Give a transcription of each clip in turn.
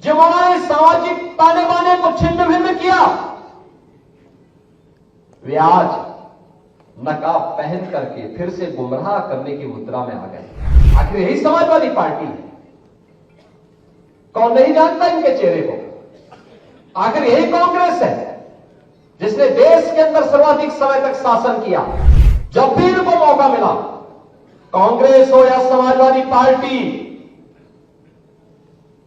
जिन्होंने सामाजिक ताने बाने को छिन्न भिन्न किया, वे आज नकाब पहन करके फिर से गुमराह करने की मुद्रा में आ गए। आखिर यही समाजवादी पार्टी है। कौन नहीं जानता इनके चेहरे को? आखिर यही कांग्रेस है जिसने देश के अंदर सर्वाधिक समय तक शासन किया। जब भी इनको मौका मिला, कांग्रेस हो या समाजवादी पार्टी,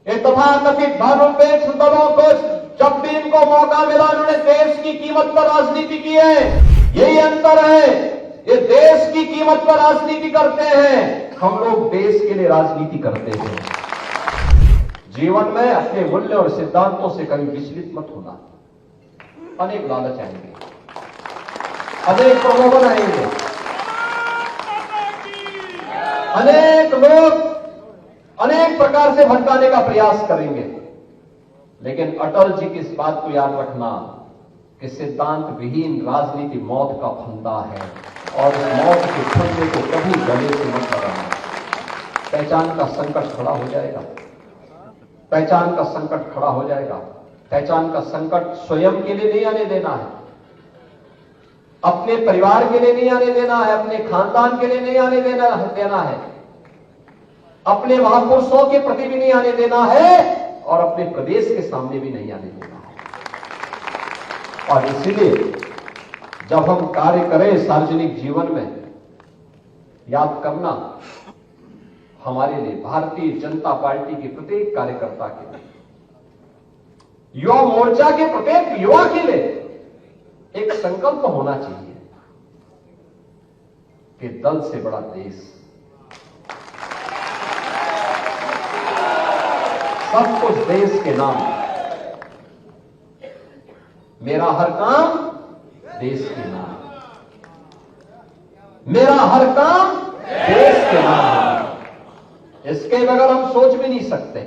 ये तथाकथित धर्मनिरपेक्ष दलों को जब भी इनको मौका मिला, इन्होंने देश की कीमत पर राजनीति की है। यही अंतर है, ये देश की कीमत पर राजनीति करते हैं, हम लोग देश के लिए राजनीति करते हैं। जीवन में अपने मूल्य और सिद्धांतों से कभी विचलित मत होना। अनेक लालच आएंगे, अनेक प्रलोभन आएंगे, अनेक लोग अनेक प्रकार से भटकाने का प्रयास करेंगे, लेकिन अटल जी की इस बात को याद रखना कि सिद्धांत विहीन राजनीति मौत का फंदा है, और इस मौत के फंदे को कभी गले से मत लगाना। पहचान का संकट खड़ा हो जाएगा, पहचान का संकट खड़ा हो जाएगा। पहचान का संकट स्वयं के लिए नहीं आने देना है, अपने परिवार के लिए नहीं आने देना है, अपने खानदान के लिए नहीं आने देना है, अपने महापुरुषों के प्रति भी नहीं आने देना है, और अपने प्रदेश के सामने भी नहीं आने देना है। और इसलिए जब हम कार्य करें सार्वजनिक जीवन में, याद करना हमारे लिए, भारतीय जनता पार्टी के प्रत्येक कार्यकर्ता के लिए, युवा मोर्चा के प्रत्येक युवा के लिए एक संकल्प होना चाहिए कि दल से बड़ा देश, सब कुछ देश के नाम, मेरा हर काम देश के नाम, मेरा हर काम देश के नाम। इसके बगैर हम सोच भी नहीं सकते।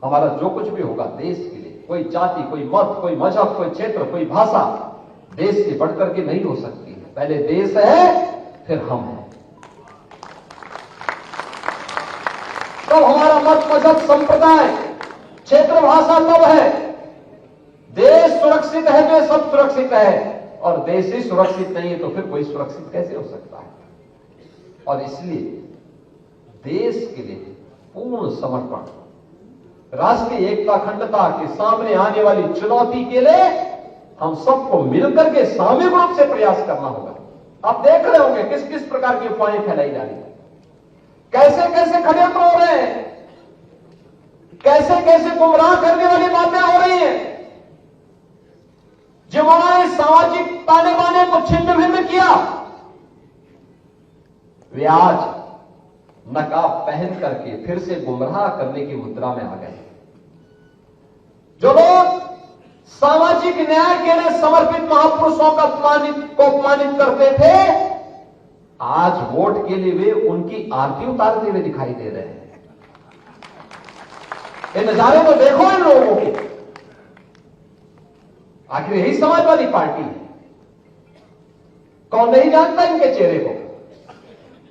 हमारा जो कुछ भी होगा देश के लिए, कोई जाति, कोई मत, कोई मजहब, कोई क्षेत्र, कोई भाषा देश से बढ़कर के नहीं हो सकती है। पहले देश है, फिर हम हैं। तब हमारा मत, मजहब, संप्रदाय, क्षेत्र, भाषा तब है। देश सुरक्षित है तो सब सुरक्षित है, और देश ही सुरक्षित नहीं है तो फिर कोई सुरक्षित कैसे हो सकता है? और इसलिए देश के लिए पूर्ण समर्पण, राष्ट्रीय एकता अखंडता के सामने आने वाली चुनौती के लिए हम सबको मिलकर के सामूहिक रूप से प्रयास करना होगा। आप देख रहे होंगे किस किस प्रकार की अफवाहें फैलाई जा रही है, कैसे कैसे षड्यंत्र हो रहे हैं, कैसे कैसे गुमराह करने वाली बातें हो रही हैं। जिन्होंने सामाजिक ताने बाने को छिन्न भिन्न किया, वे आज नकाब पहन करके फिर से गुमराह करने की मुद्रा में आ गए। जो लोग सामाजिक न्याय के लिए समर्पित महापुरुषों को अपमानित करते थे, आज वोट के लिए वे उनकी आरती उतारते हुए दिखाई दे रहे हैं। ये नजारे तो देखो इन लोगों के। आखिर यही समाजवादी पार्टी है। कौन नहीं जानता इनके चेहरे को?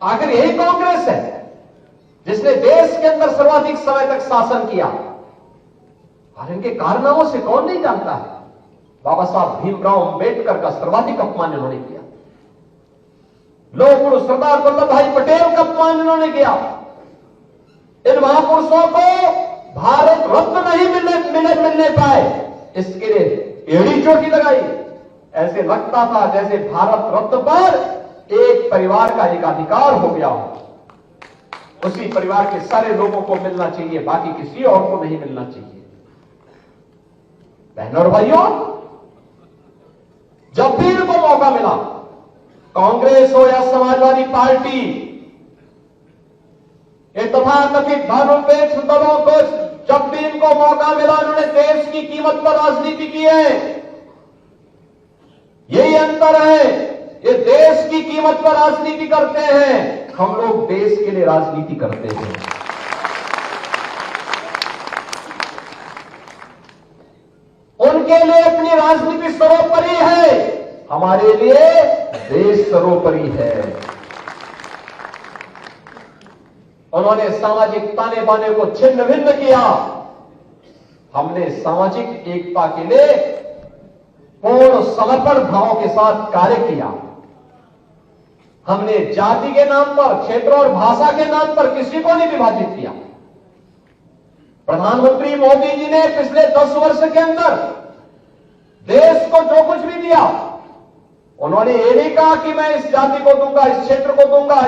आखिर यही कांग्रेस है जिसने देश के अंदर सर्वाधिक समय तक शासन किया, और इनके कारनामों से कौन नहीं जानता है? बाबा साहब भीमराव अंबेडकर का सर्वाधिक अपमान इन्होंने किया, लोह पुरुष सरदार वल्लभ भाई पटेल का अपमान इन्होंने किया। इन महापुरुषों को भारत रत्न नहीं मिलने पाए, इसके लिए एड़ी चोटी लगाई। ऐसे लगता था जैसे भारत रत्न पर एक परिवार का एक अधिकार हो गया हो, उसी परिवार के सारे लोगों को मिलना चाहिए, बाकी किसी और को नहीं मिलना चाहिए। बहनों और भाइयों, जब भी इनको मौका मिला, कांग्रेस हो या समाजवादी पार्टी, ये तथाकथित धर्मनिरपेक्ष दलों को जब भी इनको मौका मिला, इन्होंने देश की कीमत पर राजनीति की है। यही अंतर है, ये देश की कीमत पर राजनीति करते हैं, हम लोग देश के लिए राजनीति करते हैं। उनके लिए अपनी राजनीति सर्वोपरि है, हमारे लिए देश सर्वोपरि है। उन्होंने सामाजिक ताने बाने को छिन्न भिन्न किया, हमने सामाजिक एकता के लिए पूर्ण समर्पण भाव के साथ कार्य किया। हमने जाति के नाम पर, क्षेत्र और भाषा के नाम पर किसी को नहीं विभाजित किया। प्रधानमंत्री मोदी जी ने पिछले 10 वर्ष के अंदर देश को जो कुछ भी दिया, उन्होंने ये नहीं कहा कि मैं इस जाति को दूंगा, इस क्षेत्र को दूंगा,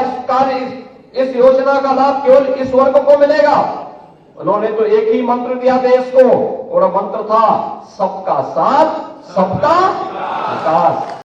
इस योजना का लाभ केवल इस वर्ग को मिलेगा। उन्होंने तो एक ही मंत्र दिया देश को, और मंत्र था सबका साथ सबका विकास।